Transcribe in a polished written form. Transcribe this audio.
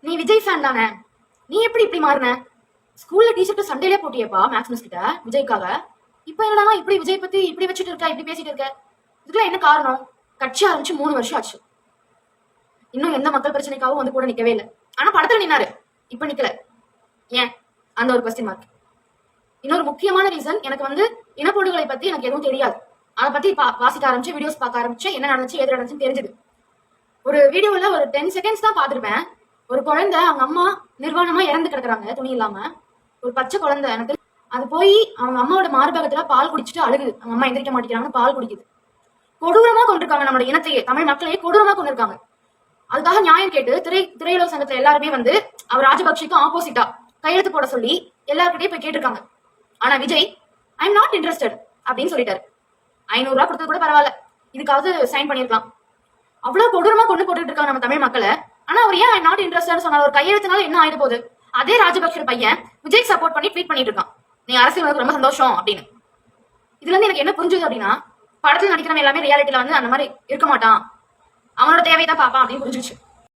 நீ விஜய் ஃபேன் தானே, நீ எப்படி இப்படி மாறின? ஸ்கூல்ல டீச்சர்ட்ட சண்டையிலே போட்டியப்பா மேக்ஸ் மிஸ் கிட்ட விஜய்க்காக. இப்ப என்னடா இப்படி விஜய் பத்தி இப்படி வச்சுட்டு இருக்க, இப்படி பேசிட்டு இருக்க? இதுக்கெல்லாம் என்ன காரணம்? கட்சி ஆரம்பிச்சு 3 வருஷம் ஆச்சு. இன்னும் எந்த மக்கள் பிரச்சனைக்காகவும் வந்து கூட நிக்கவே இல்லை. ஆனா படத்துல நின்னாரு, இப்ப நிக்கல. ஏன்? அந்த ஒரு கொஸ்டின் மார்க். இன்னொரு முக்கியமான ரீசன், எனக்கு வந்து இனப்படுகொலை பத்தி எனக்கு எதுவும் தெரியாது. அதை பத்தி வாசிக்க ஆரம்பிச்சு, வீடியோஸ் பார்க்க ஆரம்பிச்சு, என்ன நடந்துச்சு எது நடந்துச்சுன்னு தெரிஞ்சது. ஒரு வீடியோல ஒரு 10 செகண்ட்ஸ் தான் பார்த்திருப்பேன். ஒரு குழந்தை அவங்க அம்மா நிர்வாணமா இறந்து கிடக்குறாங்க, துணி இல்லாம. ஒரு பச்சை குழந்தை, எனக்கு அது போய் அவங்க அம்மாவோட மார்பகத்துல பால் குடிச்சிட்டு அழுகுது. அவங்க அம்மா எந்திரிக்க மாட்டேங்கிறாங்க, பால் குடிக்குது. கொடூரமா கொண்டிருக்காங்க, நம்மளோட இனத்தையே, தமிழ் மக்களையே கொடூரமா கொண்டிருக்காங்க. அதுக்காக நியாயம் கேட்டு திரையுலக சங்கத்துல எல்லாருமே வந்து அவர் ராஜபக்சேக்கு ஆப்போசிட்டா கையெழுத்து போட சொல்லி எல்லாருக்கிட்டையும் போய் கேட்டிருக்காங்க. ஆனா Vijay I am not interested அப்படின்னு சொல்லிட்டாரு. 500 ரூபாய் கொடுத்தது கூட பரவாயில்ல, இதுக்காவது சைன் பண்ணிருக்கலாம். அவ்வளவு கொடூரமா கொண்டு போட்டுட்டு இருக்காங்க நம்ம தமிழ் மக்களை. ஆனா அவர் ஏன் ஐ நாட் இன்ட்ரெஸ்டட் சொன்ன ஒரு கையெழுத்துனால என்ன ஆயிட போகுது? அதே ராஜபக்சே பையன் விஜய் சப்போர்ட் பண்ணி ட்வீட் பண்ணிட்டு இருக்கான், நீ அரசியல் ரொம்ப சந்தோஷம் அப்படின்னு. இதுல இருந்து எனக்கு என்ன புரிஞ்சுது அப்படின்னா, படத்துல நடிக்கிறவங்க எல்லாமே ரியாலிட்டியில வந்து அந்த மாதிரி இருக்க மாட்டான், அவனோட தேவைதான் பாப்பான் அப்படின்னு புரிஞ்சிச்சு.